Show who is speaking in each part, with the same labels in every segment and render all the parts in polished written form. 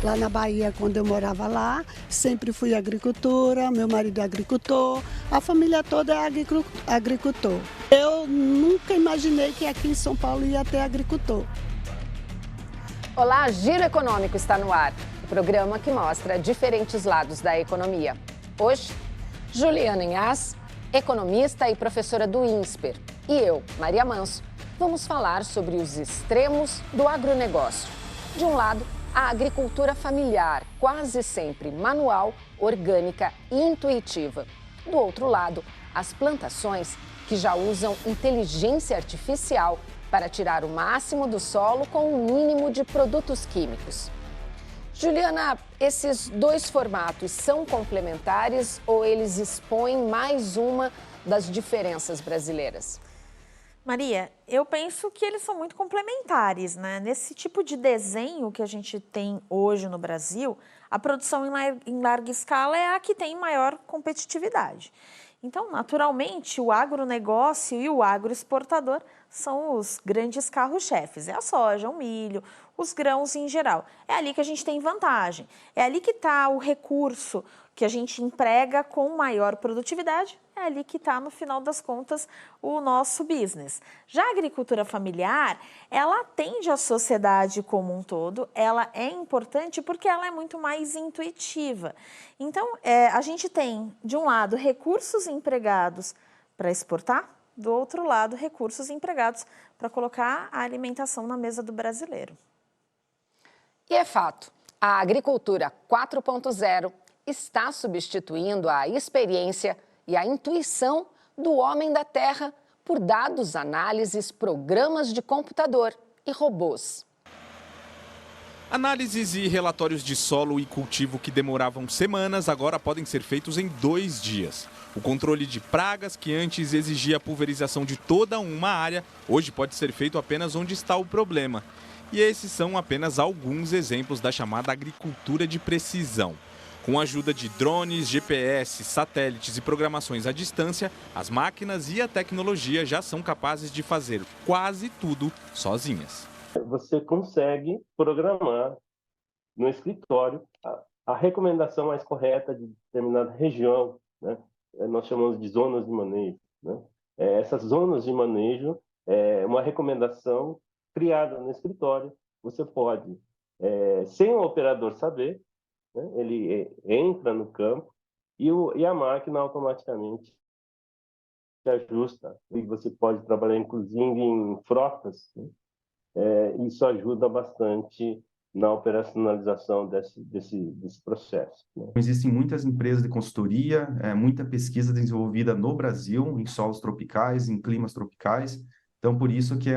Speaker 1: Lá na Bahia, quando eu morava lá, sempre fui agricultora, meu marido é agricultor, a família toda é agricultor. Eu nunca imaginei que aqui em São Paulo ia ter agricultor.
Speaker 2: Olá, Giro Econômico está no ar, o programa que mostra diferentes lados da economia. Hoje, Juliana Inhas, economista e professora do INSPER, e eu, Maria Manso, vamos falar sobre os extremos do agronegócio. De um lado, a agricultura familiar, quase sempre manual, orgânica e intuitiva. Do outro lado, as plantações que já usam inteligência artificial para tirar o máximo do solo com o mínimo de produtos químicos. Juliana, esses dois formatos são complementares ou eles expõem mais uma das diferenças brasileiras?
Speaker 3: Maria, eu penso que eles são muito complementares, né? Nesse tipo de desenho que a gente tem hoje no Brasil, a produção em larga escala é a que tem maior competitividade. Então, naturalmente, o agronegócio e o agroexportador são os grandes carros-chefes. É a soja, o milho, os grãos em geral. É ali que a gente tem vantagem. É ali que está o recurso que a gente emprega com maior produtividade. É ali que está, no final das contas, o nosso business. Já a agricultura familiar, ela atende a sociedade como um todo, ela é importante porque ela é muito mais intuitiva. Então, a gente tem, de um lado, recursos empregados para exportar, do outro lado, recursos empregados para colocar a alimentação na mesa do brasileiro.
Speaker 2: E é fato, a agricultura 4.0 está substituindo a experiência e a intuição do homem da terra por dados, análises, programas de computador e robôs.
Speaker 4: Análises e relatórios de solo e cultivo que demoravam semanas agora podem ser feitos em 2 dias. O controle de pragas, que antes exigia a pulverização de toda uma área, hoje pode ser feito apenas onde está o problema. E esses são apenas alguns exemplos da chamada agricultura de precisão. Com a ajuda de drones, GPS, satélites e programações à distância, as máquinas e a tecnologia já são capazes de fazer quase tudo sozinhas.
Speaker 5: Você consegue programar no escritório a recomendação mais correta de determinada região, né? Nós chamamos de zonas de manejo, né? Essas zonas de manejo é uma recomendação criada no escritório. Você pode, sem o operador saber, né? Ele entra no campo e a máquina automaticamente se ajusta. E você pode trabalhar, inclusive, em frotas, né? Isso ajuda bastante na operacionalização desse processo, né?
Speaker 6: Existem muitas empresas de consultoria, muita pesquisa desenvolvida no Brasil, em solos tropicais, em climas tropicais. Então, por isso que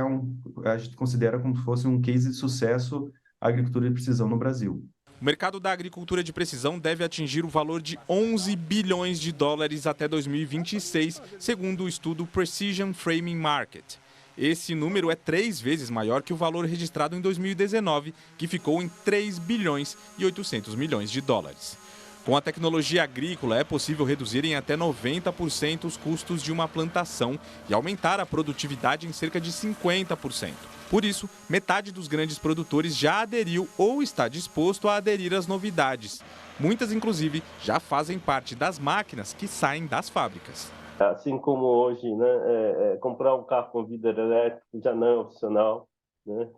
Speaker 6: a gente considera como se fosse um case de sucesso a agricultura de precisão no Brasil.
Speaker 4: O mercado da agricultura de precisão deve atingir o valor de 11 bilhões de dólares até 2026, segundo o estudo Precision Framing Market. Esse número é 3 vezes maior que o valor registrado em 2019, que ficou em 3 bilhões e 800 milhões de dólares. Com a tecnologia agrícola, é possível reduzir em até 90% os custos de uma plantação e aumentar a produtividade em cerca de 50%. Por isso, metade dos grandes produtores já aderiu ou está disposto a aderir às novidades. Muitas, inclusive, já fazem parte das máquinas que saem das fábricas.
Speaker 5: Assim como hoje, né, comprar um carro com vidro elétrico já não é opcional, né?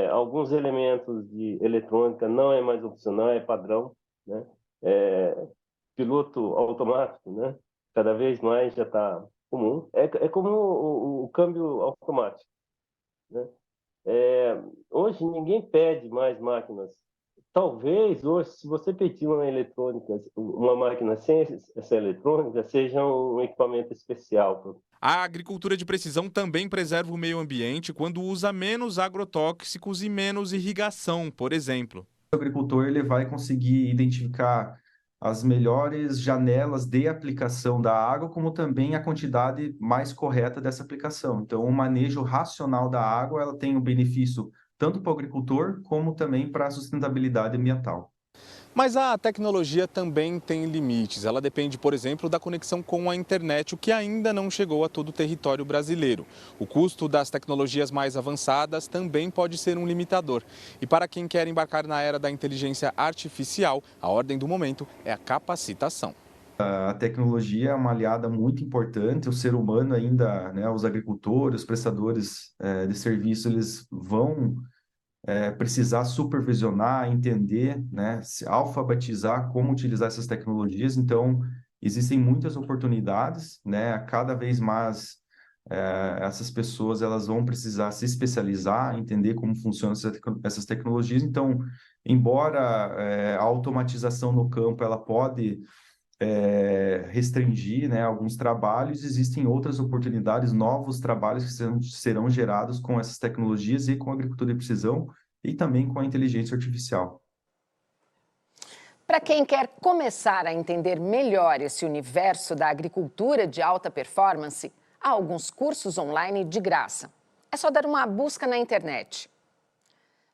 Speaker 5: Alguns elementos de eletrônica não é mais opcional, é padrão, né? Piloto automático, né? Cada vez mais já está comum. É como o câmbio automático, né? Hoje ninguém pede mais máquinas. Talvez hoje, se você pedir uma eletrônica, uma máquina sem essa eletrônica, seja um equipamento especial.
Speaker 4: A agricultura de precisão também preserva o meio ambiente quando usa menos agrotóxicos e menos irrigação, por exemplo.
Speaker 6: O agricultor ele vai conseguir identificar as melhores janelas de aplicação da água, como também a quantidade mais correta dessa aplicação. Então, o manejo racional da água ela tem um benefício tanto para o agricultor, como também para a sustentabilidade ambiental.
Speaker 4: Mas a tecnologia também tem limites. Ela depende, por exemplo, da conexão com a internet, o que ainda não chegou a todo o território brasileiro. O custo das tecnologias mais avançadas também pode ser um limitador. E para quem quer embarcar na era da inteligência artificial, a ordem do momento é a capacitação.
Speaker 6: A tecnologia é uma aliada muito importante, o ser humano ainda, né, os agricultores, os prestadores de serviço, eles vão precisar supervisionar, entender, né, se alfabetizar como utilizar essas tecnologias. Então, existem muitas oportunidades, né, cada vez mais essas pessoas elas vão precisar se especializar, entender como funcionam essas tecnologias. Então, embora a automatização no campo ela pode restringir, né, alguns trabalhos, existem outras oportunidades, novos trabalhos que serão gerados com essas tecnologias e com a agricultura de precisão e também com a inteligência artificial.
Speaker 2: Para quem quer começar a entender melhor esse universo da agricultura de alta performance, há alguns cursos online de graça. É só dar uma busca na internet.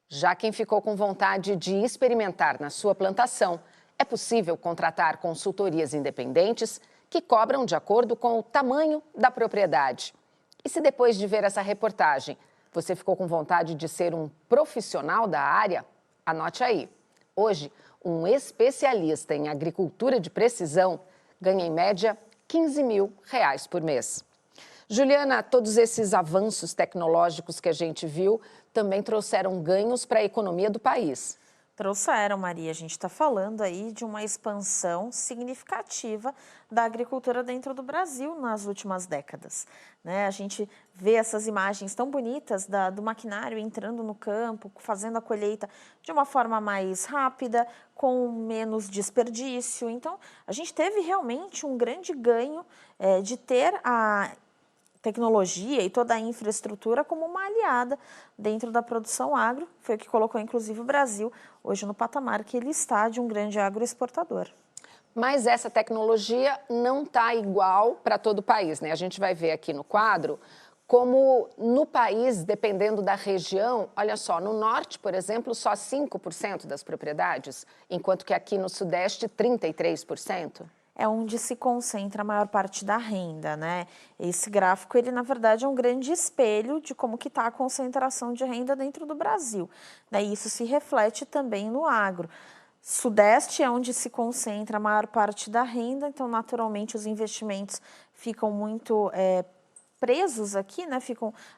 Speaker 2: Já quem ficou com vontade de experimentar na sua plantação, é possível contratar consultorias independentes que cobram de acordo com o tamanho da propriedade. E se depois de ver essa reportagem, você ficou com vontade de ser um profissional da área? Anote aí. Hoje, um especialista em agricultura de precisão ganha em média R$15 mil por mês. Juliana, todos esses avanços tecnológicos que a gente viu também trouxeram ganhos para a economia do país.
Speaker 3: Trouxeram, Maria. A gente está falando aí de uma expansão significativa da agricultura dentro do Brasil nas últimas décadas, né? A gente vê essas imagens tão bonitas do maquinário entrando no campo, fazendo a colheita de uma forma mais rápida, com menos desperdício. Então, a gente teve realmente um grande ganho de ter a tecnologia e toda a infraestrutura como uma aliada dentro da produção agro. Foi o que colocou, inclusive, o Brasil hoje no patamar que ele está de um grande agroexportador.
Speaker 2: Mas essa tecnologia não está igual para todo o país, né? A gente vai ver aqui no quadro como no país, dependendo da região, olha só, no norte, por exemplo, só 5% das propriedades, enquanto que aqui no sudeste, 33%.
Speaker 3: É onde se concentra a maior parte da renda, né? Esse gráfico, ele na verdade é um grande espelho de como que está a concentração de renda dentro do Brasil, né? E isso se reflete também no agro. Sudeste é onde se concentra a maior parte da renda, então naturalmente os investimentos ficam muito presos aqui, né?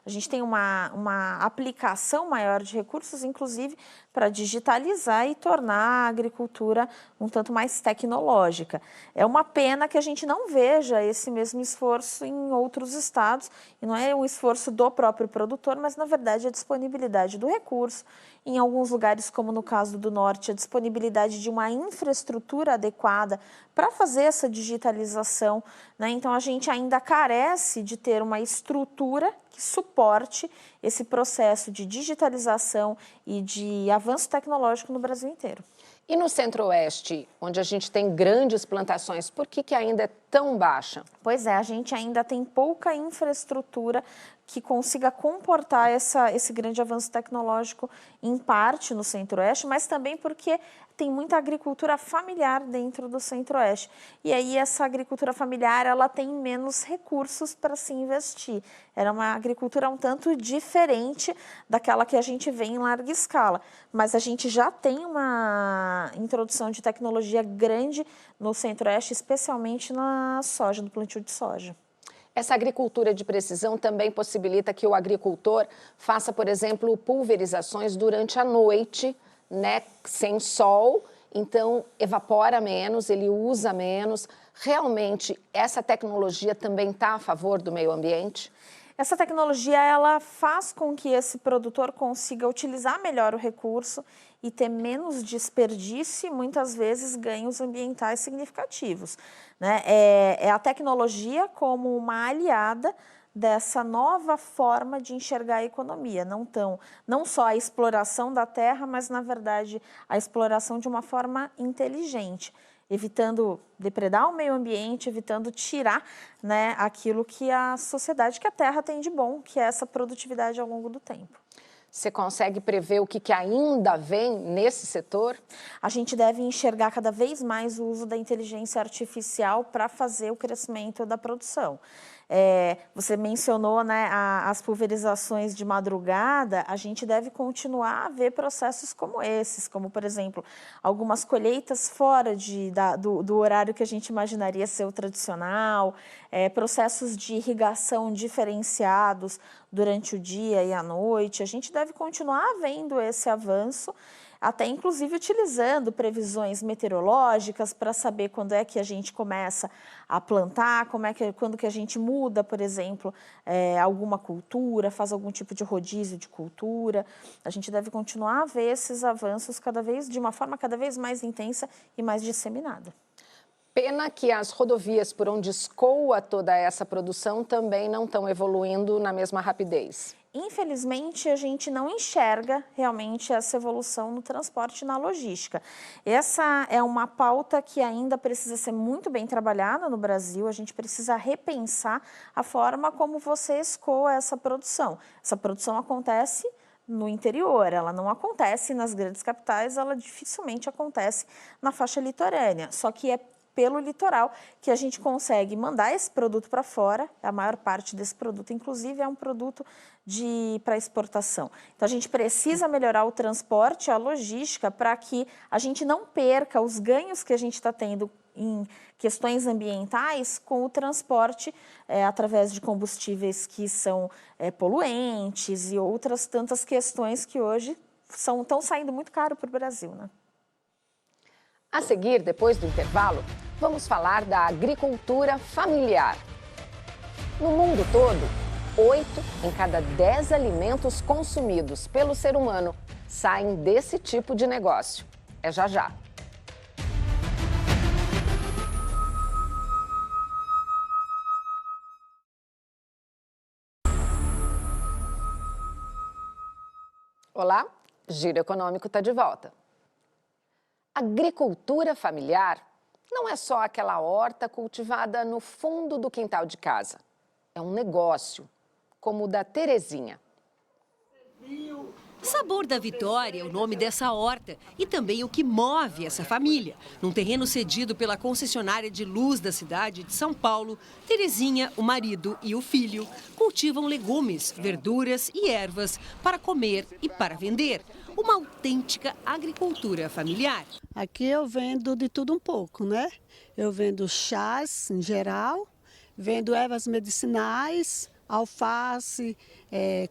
Speaker 3: A gente tem uma aplicação maior de recursos, inclusive para digitalizar e tornar a agricultura um tanto mais tecnológica. É uma pena que a gente não veja esse mesmo esforço em outros estados, e não é um esforço do próprio produtor, mas na verdade a disponibilidade do recurso. Em alguns lugares, como no caso do norte, a disponibilidade de uma infraestrutura adequada para fazer essa digitalização, né? Então a gente ainda carece de ter uma estrutura que suporte esse processo de digitalização e de avanço tecnológico no Brasil inteiro.
Speaker 2: E no Centro-Oeste, onde a gente tem grandes plantações, por que ainda é tão baixa?
Speaker 3: Pois é, a gente ainda tem pouca infraestrutura que consiga comportar esse grande avanço tecnológico, em parte no Centro-Oeste, mas também porque tem muita agricultura familiar dentro do Centro-Oeste. E aí essa agricultura familiar, ela tem menos recursos para se investir. Era uma agricultura um tanto diferente daquela que a gente vê em larga escala. Mas a gente já tem uma introdução de tecnologia grande no Centro-Oeste, especialmente na soja, no plantio de soja.
Speaker 2: Essa agricultura de precisão também possibilita que o agricultor faça, por exemplo, pulverizações durante a noite, né, sem sol, então evapora menos, ele usa menos. Realmente, essa tecnologia também está a favor do meio ambiente?
Speaker 3: Essa tecnologia, ela faz com que esse produtor consiga utilizar melhor o recurso e ter menos desperdício e, muitas vezes, ganhos ambientais significativos, né? É a tecnologia como uma aliada dessa nova forma de enxergar a economia, não só a exploração da terra, mas, na verdade, a exploração de uma forma inteligente, evitando depredar o meio ambiente, evitando tirar, né, aquilo que a sociedade, que a terra tem de bom, que é essa produtividade ao longo do tempo.
Speaker 2: Você consegue prever o que ainda vem nesse setor?
Speaker 3: A gente deve enxergar cada vez mais o uso da inteligência artificial para fazer o crescimento da produção. Você mencionou, né, as pulverizações de madrugada. A gente deve continuar a ver processos como esses, como, por exemplo, algumas colheitas fora do horário que a gente imaginaria ser o tradicional, processos de irrigação diferenciados durante o dia e a noite. A gente deve continuar vendo esse avanço, até inclusive utilizando previsões meteorológicas para saber quando é que a gente começa a plantar, quando que a gente muda, por exemplo, alguma cultura, faz algum tipo de rodízio de cultura. A gente deve continuar a ver esses avanços de uma forma cada vez mais intensa e mais disseminada.
Speaker 2: Pena que as rodovias por onde escoa toda essa produção também não estão evoluindo na mesma rapidez.
Speaker 3: Infelizmente, a gente não enxerga realmente essa evolução no transporte e na logística. Essa é uma pauta que ainda precisa ser muito bem trabalhada no Brasil. A gente precisa repensar a forma como você escoa essa produção. Essa produção acontece no interior, ela não acontece nas grandes capitais, ela dificilmente acontece na faixa litorânea. Só que é pelo litoral que a gente consegue mandar esse produto para fora. A maior parte desse produto, inclusive, é um produto para exportação. Então, a gente precisa melhorar o transporte, a logística, para que a gente não perca os ganhos que a gente está tendo em questões ambientais com o transporte através de combustíveis que são poluentes e outras tantas questões que hoje estão saindo muito caro para o Brasil, né?
Speaker 2: A seguir, depois do intervalo, vamos falar da agricultura familiar. No mundo todo, 8 em cada 10 alimentos consumidos pelo ser humano saem desse tipo de negócio. É já já. Olá, Giro Econômico está de volta. Agricultura familiar não é só aquela horta cultivada no fundo do quintal de casa. É um negócio, como o da Terezinha.
Speaker 7: Sabor da Vitória é o nome dessa horta e também o que move essa família. Num terreno cedido pela concessionária de luz da cidade de São Paulo, Terezinha, o marido e o filho cultivam legumes, verduras e ervas para comer e para vender. Uma autêntica agricultura familiar.
Speaker 1: Aqui eu vendo de tudo um pouco, né? Eu vendo chás em geral, vendo ervas medicinais, alface,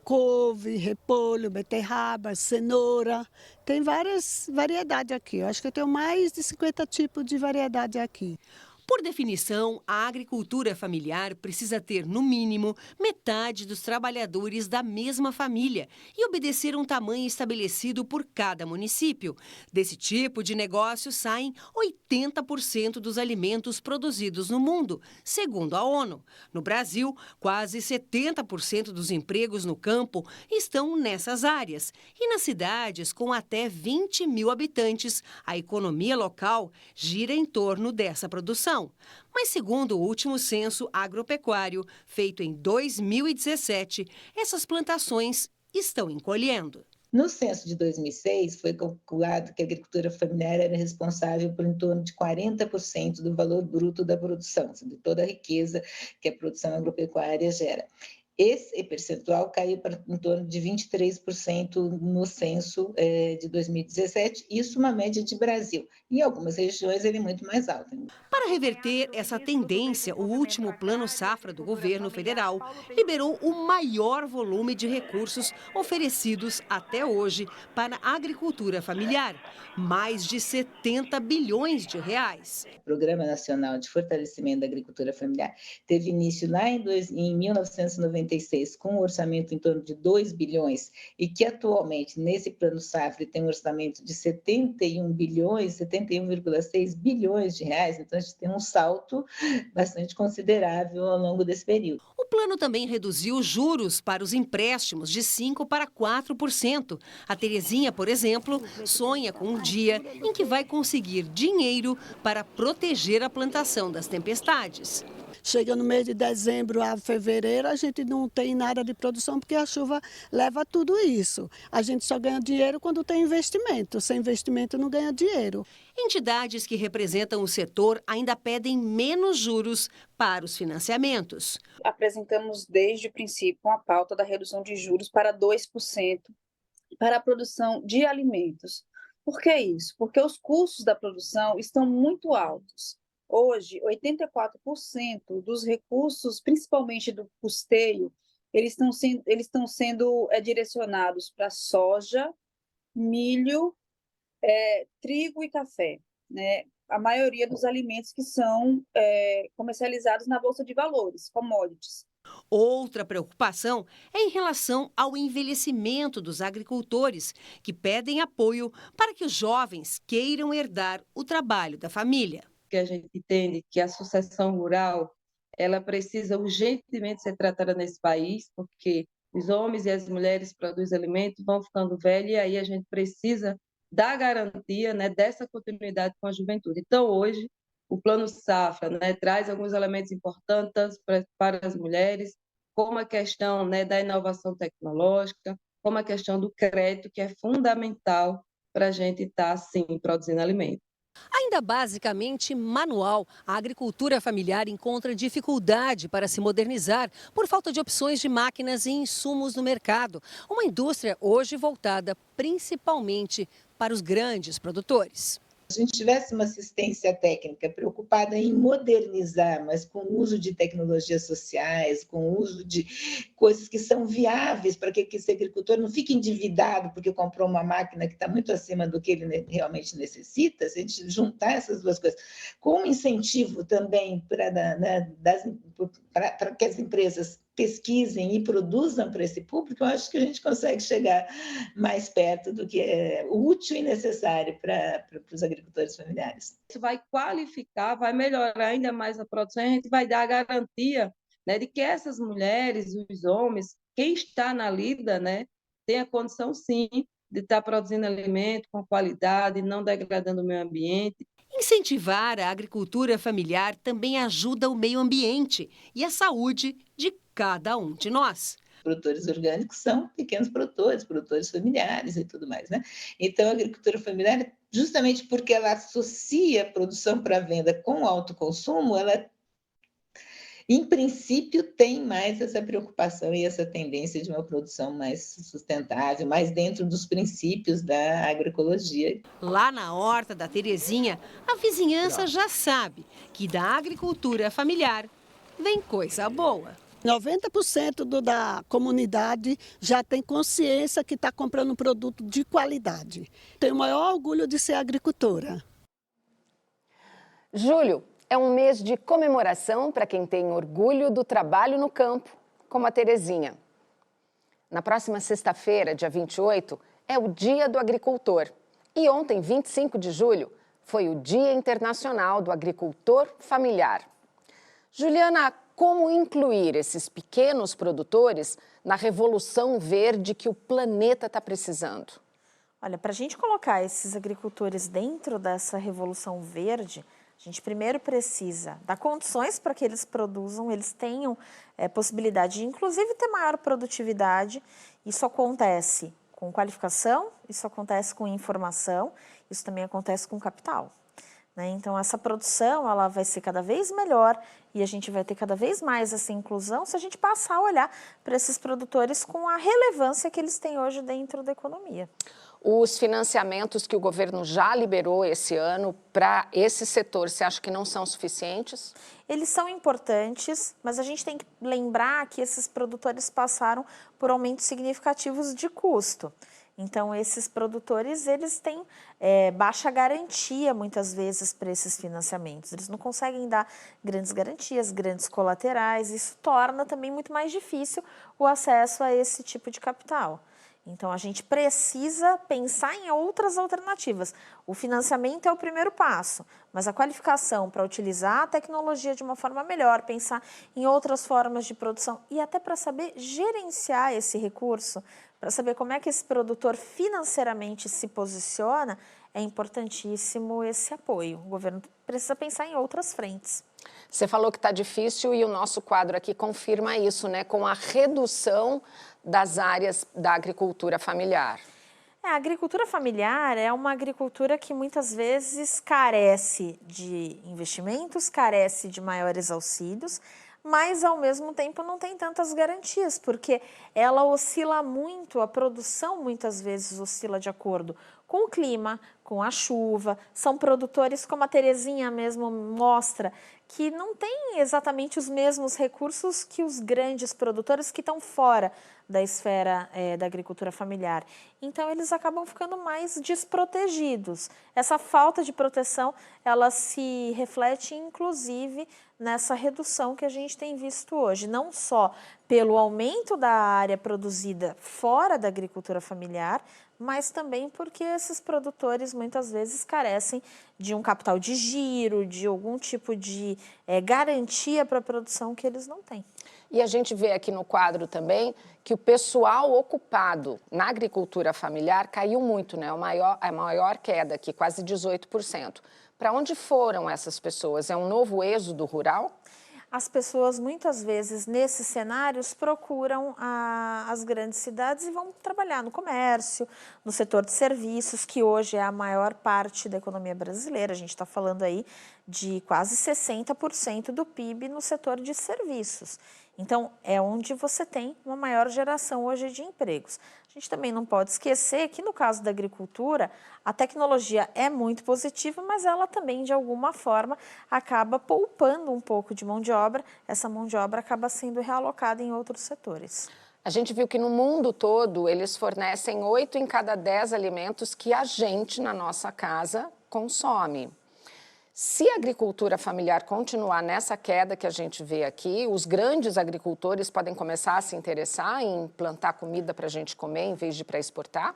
Speaker 1: couve, repolho, beterraba, cenoura. Tem várias variedades aqui. Eu acho que eu tenho mais de 50 tipos de variedade aqui.
Speaker 7: Por definição, a agricultura familiar precisa ter, no mínimo, metade dos trabalhadores da mesma família e obedecer um tamanho estabelecido por cada município. Desse tipo de negócio saem 80% dos alimentos produzidos no mundo, segundo a ONU. No Brasil, quase 70% dos empregos no campo estão nessas áreas. E nas cidades com até 20 mil habitantes, a economia local gira em torno dessa produção. Mas, segundo o último censo agropecuário, feito em 2017, essas plantações estão encolhendo.
Speaker 8: No censo de 2006, foi calculado que a agricultura familiar era responsável por em torno de 40% do valor bruto da produção, de toda a riqueza que a produção agropecuária gera. Esse percentual caiu para em torno de 23% no censo de 2017, isso uma média de Brasil. Em algumas regiões ele é muito mais alto.
Speaker 7: Para reverter essa tendência, o último Plano Safra do governo federal liberou o maior volume de recursos oferecidos até hoje para a agricultura familiar, mais de 70 bilhões de reais.
Speaker 8: O Programa Nacional de Fortalecimento da Agricultura Familiar teve início lá em 1996, com um orçamento em torno de 2 bilhões e que atualmente nesse Plano Safra tem um orçamento de 71,6 bilhões de reais, então a gente tem um salto bastante considerável ao longo desse período.
Speaker 7: O plano também reduziu os juros para os empréstimos de 5% para 4%. A Terezinha, por exemplo, sonha com um dia em que vai conseguir dinheiro para proteger a plantação das tempestades.
Speaker 1: Chega no mês de dezembro a fevereiro, a gente não tem nada de produção porque a chuva leva tudo isso. A gente só ganha dinheiro quando tem investimento. Sem investimento não ganha dinheiro.
Speaker 7: Entidades que representam o setor ainda pedem menos juros para os financiamentos.
Speaker 9: Apresentamos desde o princípio uma pauta da redução de juros para 2% para a produção de alimentos. Por que isso? Porque os custos da produção estão muito altos. Hoje, 84% dos recursos, principalmente do custeio, eles estão sendo direcionados para soja, milho, trigo e café, né? A maioria dos alimentos que são comercializados na Bolsa de Valores, commodities.
Speaker 7: Outra preocupação é em relação ao envelhecimento dos agricultores, que pedem apoio para que os jovens queiram herdar o trabalho da família.
Speaker 10: Que a gente entende que a sucessão rural ela precisa urgentemente ser tratada nesse país, porque os homens e as mulheres que produzem alimentos vão ficando velhos e aí a gente precisa dar garantia, né, dessa continuidade com a juventude. Então, hoje, o Plano Safra, né, traz alguns elementos importantes para as mulheres, como a questão, né, da inovação tecnológica, como a questão do crédito, que é fundamental para a gente estar, assim, produzindo alimentos.
Speaker 7: Ainda basicamente manual, a agricultura familiar encontra dificuldade para se modernizar por falta de opções de máquinas e insumos no mercado. Uma indústria hoje voltada principalmente para os grandes produtores.
Speaker 8: Se a gente tivesse uma assistência técnica preocupada em modernizar, mas com o uso de tecnologias sociais, com o uso de coisas que são viáveis para que esse agricultor não fique endividado porque comprou uma máquina que está muito acima do que ele realmente necessita, se a gente juntar essas duas coisas, com um incentivo também para que as empresas pesquisem e produzam para esse público, eu acho que a gente consegue chegar mais perto do que é útil e necessário para os agricultores familiares.
Speaker 10: Isso vai qualificar, vai melhorar ainda mais a produção, a gente vai dar a garantia, né, de que essas mulheres, os homens, quem está na lida, né, tem a condição, sim, de estar produzindo alimento com qualidade, não degradando o meio ambiente.
Speaker 7: Incentivar a agricultura familiar também ajuda o meio ambiente e a saúde de cada um de nós.
Speaker 8: Produtores orgânicos são pequenos produtores familiares e tudo mais, né? Então, a agricultura familiar, justamente porque ela associa a produção para venda com o autoconsumo, ela, em princípio, tem mais essa preocupação e essa tendência de uma produção mais sustentável, mais dentro dos princípios da agroecologia.
Speaker 7: Lá na horta da Terezinha, a vizinhança já sabe que da agricultura familiar vem coisa boa.
Speaker 1: 90% da comunidade já tem consciência que está comprando um produto de qualidade. Tenho o maior orgulho de ser agricultora.
Speaker 2: Julho é um mês de comemoração para quem tem orgulho do trabalho no campo, como a Terezinha. Na próxima sexta-feira, dia 28, é o Dia do Agricultor. E ontem, 25 de julho, foi o Dia Internacional do Agricultor Familiar. Juliana, como incluir esses pequenos produtores na revolução verde que o planeta está precisando?
Speaker 3: Olha, para a gente colocar esses agricultores dentro dessa revolução verde, a gente primeiro precisa dar condições para que eles produzam, eles tenham possibilidade de, inclusive, ter maior produtividade. Isso acontece com qualificação, isso acontece com informação, isso também acontece com capital. Então, essa produção ela vai ser cada vez melhor e a gente vai ter cada vez mais essa inclusão se a gente passar a olhar para esses produtores com a relevância que eles têm hoje dentro da economia.
Speaker 2: Os financiamentos que o governo já liberou esse ano para esse setor, você acha que não são suficientes?
Speaker 3: Eles são importantes, mas a gente tem que lembrar que esses produtores passaram por aumentos significativos de custo. Então, esses produtores, eles têm baixa garantia, muitas vezes, para esses financiamentos. Eles não conseguem dar grandes garantias, grandes colaterais. Isso torna também muito mais difícil o acesso a esse tipo de capital. Então, a gente precisa pensar em outras alternativas. O financiamento é o primeiro passo, mas a qualificação para utilizar a tecnologia de uma forma melhor, pensar em outras formas de produção e até para saber gerenciar esse recurso, para saber como é que esse produtor financeiramente se posiciona, é importantíssimo esse apoio. O governo precisa pensar em outras frentes.
Speaker 2: Você falou que está difícil e o nosso quadro aqui confirma isso, né? Com a redução das áreas da agricultura familiar.
Speaker 3: A agricultura familiar é uma agricultura que muitas vezes carece de investimentos, carece de maiores auxílios, mas ao mesmo tempo não tem tantas garantias, porque ela oscila muito, a produção muitas vezes oscila de acordo com o clima, com a chuva. São produtores, como a Terezinha mesmo mostra, que não têm exatamente os mesmos recursos que os grandes produtores que estão fora da esfera da agricultura familiar. Então, eles acabam ficando mais desprotegidos. Essa falta de proteção, ela se reflete, inclusive, nessa redução que a gente tem visto hoje, não só pelo aumento da área produzida fora da agricultura familiar, mas também porque esses produtores muitas vezes carecem de um capital de giro, de algum tipo de garantia para a produção que eles não têm.
Speaker 2: E a gente vê aqui no quadro também que o pessoal ocupado na agricultura familiar caiu muito, né? A maior queda aqui, quase 18%. Para onde foram essas pessoas? É um novo êxodo rural?
Speaker 3: As pessoas, muitas vezes, nesses cenários, procuram as grandes cidades e vão trabalhar no comércio, no setor de serviços, que hoje é a maior parte da economia brasileira. A gente está falando aí de quase 60% do PIB no setor de serviços. Então, é onde você tem uma maior geração hoje de empregos. A gente também não pode esquecer que, no caso da agricultura, a tecnologia é muito positiva, mas ela também, de alguma forma, acaba poupando um pouco de mão de obra. Essa mão de obra acaba sendo realocada em outros setores.
Speaker 2: A gente viu que no mundo todo, eles fornecem 8 em cada 10 alimentos que a gente, na nossa casa, consome. Se a agricultura familiar continuar nessa queda que a gente vê aqui, os grandes agricultores podem começar a se interessar em plantar comida para a gente comer em vez de para exportar?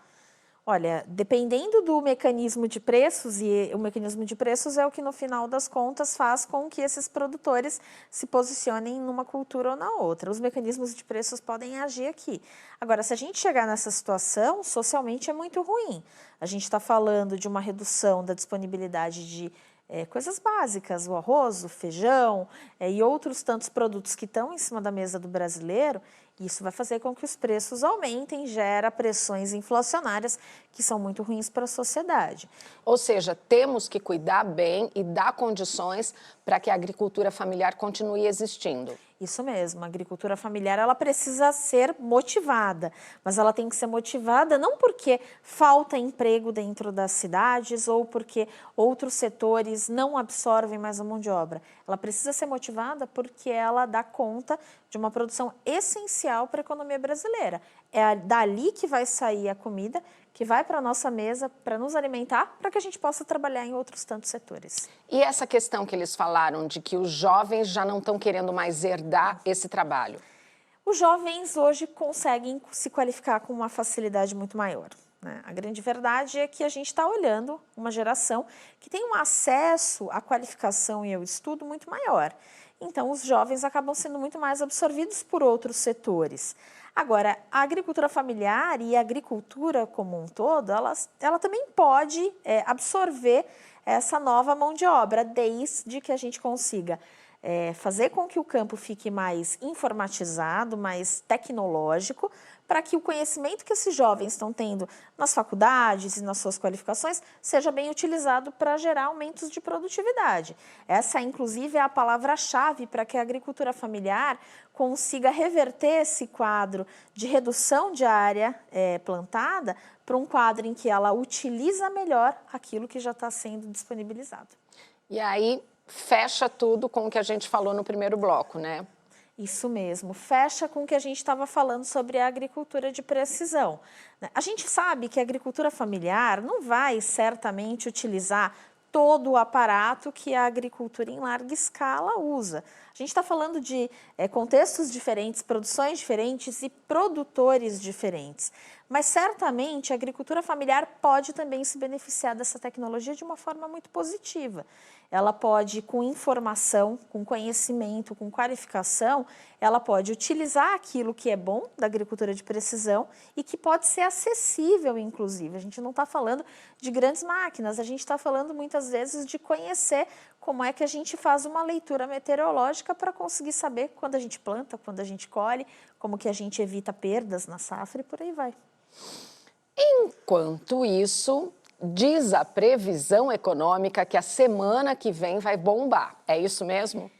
Speaker 3: Olha, dependendo do mecanismo de preços, e o mecanismo de preços é o que no final das contas faz com que esses produtores se posicionem numa cultura ou na outra. Os mecanismos de preços podem agir aqui. Agora, se a gente chegar nessa situação, socialmente é muito ruim. A gente está falando de uma redução da disponibilidade de coisas básicas, o arroz, o feijão e outros tantos produtos que estão em cima da mesa do brasileiro. Isso vai fazer com que os preços aumentem, gera pressões inflacionárias que são muito ruins para a sociedade.
Speaker 2: Ou seja, temos que cuidar bem e dar condições para que a agricultura familiar continue existindo.
Speaker 3: Isso mesmo, a agricultura familiar ela precisa ser motivada, mas ela tem que ser motivada não porque falta emprego dentro das cidades ou porque outros setores não absorvem mais a mão de obra. Ela precisa ser motivada porque ela dá conta de uma produção essencial para a economia brasileira. É dali que vai sair a comida que vai para a nossa mesa para nos alimentar, para que a gente possa trabalhar em outros tantos setores.
Speaker 2: E essa questão que eles falaram de que os jovens já não estão querendo mais herdar esse trabalho?
Speaker 3: Os jovens hoje conseguem se qualificar com uma facilidade muito maior, né? A grande verdade é que a gente está olhando uma geração que tem um acesso à qualificação e ao estudo muito maior. Então, os jovens acabam sendo muito mais absorvidos por outros setores. Agora, a agricultura familiar e a agricultura como um todo, ela também pode absorver essa nova mão de obra, desde que a gente consiga fazer com que o campo fique mais informatizado, mais tecnológico, para que o conhecimento que esses jovens estão tendo nas faculdades e nas suas qualificações seja bem utilizado para gerar aumentos de produtividade. Essa, inclusive, é a palavra-chave para que a agricultura familiar consiga reverter esse quadro de redução de área plantada para um quadro em que ela utiliza melhor aquilo que já está sendo disponibilizado.
Speaker 2: E aí, fecha tudo com o que a gente falou no primeiro bloco, né?
Speaker 3: Isso mesmo, fecha com o que a gente estava falando sobre a agricultura de precisão. A gente sabe que a agricultura familiar não vai certamente utilizar todo o aparato que a agricultura em larga escala usa. A gente está falando de contextos diferentes, produções diferentes e produtores diferentes. Mas certamente a agricultura familiar pode também se beneficiar dessa tecnologia de uma forma muito positiva. Ela pode, com informação, com conhecimento, com qualificação, ela pode utilizar aquilo que é bom da agricultura de precisão e que pode ser acessível, inclusive. A gente não está falando de grandes máquinas, a gente está falando muitas vezes de conhecer como é que a gente faz uma leitura meteorológica para conseguir saber quando a gente planta, quando a gente colhe, como que a gente evita perdas na safra e por aí vai.
Speaker 2: Enquanto isso, diz a previsão econômica que a semana que vem vai bombar. É isso mesmo?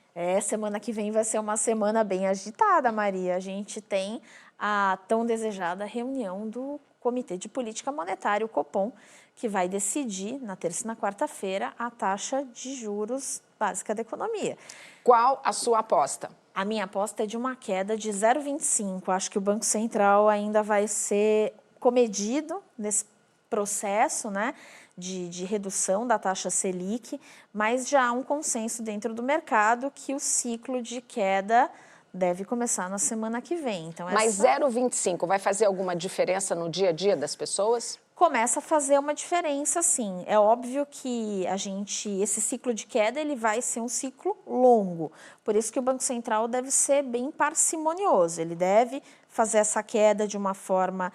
Speaker 3: Semana que vem vai ser uma semana bem agitada, Maria. A gente tem a tão desejada reunião do Comitê de Política Monetária, o Copom, que vai decidir na terça e na quarta-feira a taxa de juros básica da economia.
Speaker 2: Qual a sua aposta?
Speaker 3: A minha aposta é de uma queda de 0,25. Acho que o Banco Central ainda vai ser comedido nesse processo, né, de redução da taxa Selic, mas já há um consenso dentro do mercado que o ciclo de queda deve começar na semana que vem. Então,
Speaker 2: mas 0,25 vai fazer alguma diferença no dia a dia das pessoas?
Speaker 3: Começa a fazer uma diferença, sim. É óbvio que esse ciclo de queda ele vai ser um ciclo longo. Por isso que o Banco Central deve ser bem parcimonioso. Ele deve fazer essa queda de uma forma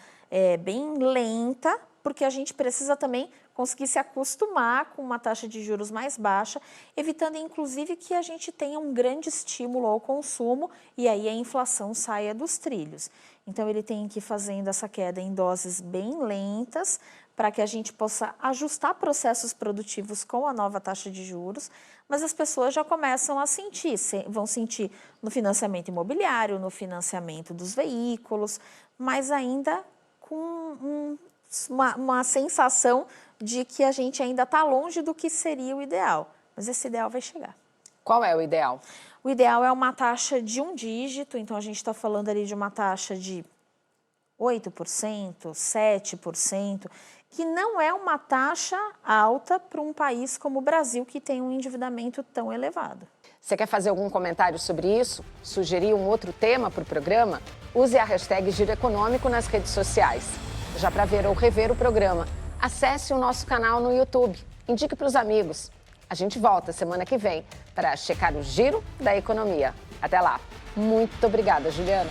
Speaker 3: bem lenta, porque a gente precisa também conseguir se acostumar com uma taxa de juros mais baixa, evitando inclusive que a gente tenha um grande estímulo ao consumo e aí a inflação saia dos trilhos. Então ele tem que ir fazendo essa queda em doses bem lentas para que a gente possa ajustar processos produtivos com a nova taxa de juros, mas as pessoas já começam a sentir, vão sentir no financiamento imobiliário, no financiamento dos veículos, mas ainda com uma sensação de que a gente ainda está longe do que seria o ideal. Mas esse ideal vai chegar.
Speaker 2: Qual é o ideal?
Speaker 3: O ideal é uma taxa de um dígito, então a gente está falando ali de uma taxa de 8%, 7%, que não é uma taxa alta para um país como o Brasil, que tem um endividamento tão elevado.
Speaker 2: Você quer fazer algum comentário sobre isso? Sugerir um outro tema para o programa? Use a hashtag Giro Econômico nas redes sociais. Já para ver ou rever o programa, acesse o nosso canal no YouTube. Indique para os amigos. A gente volta semana que vem para checar o giro da economia. Até lá. Muito obrigada, Juliana.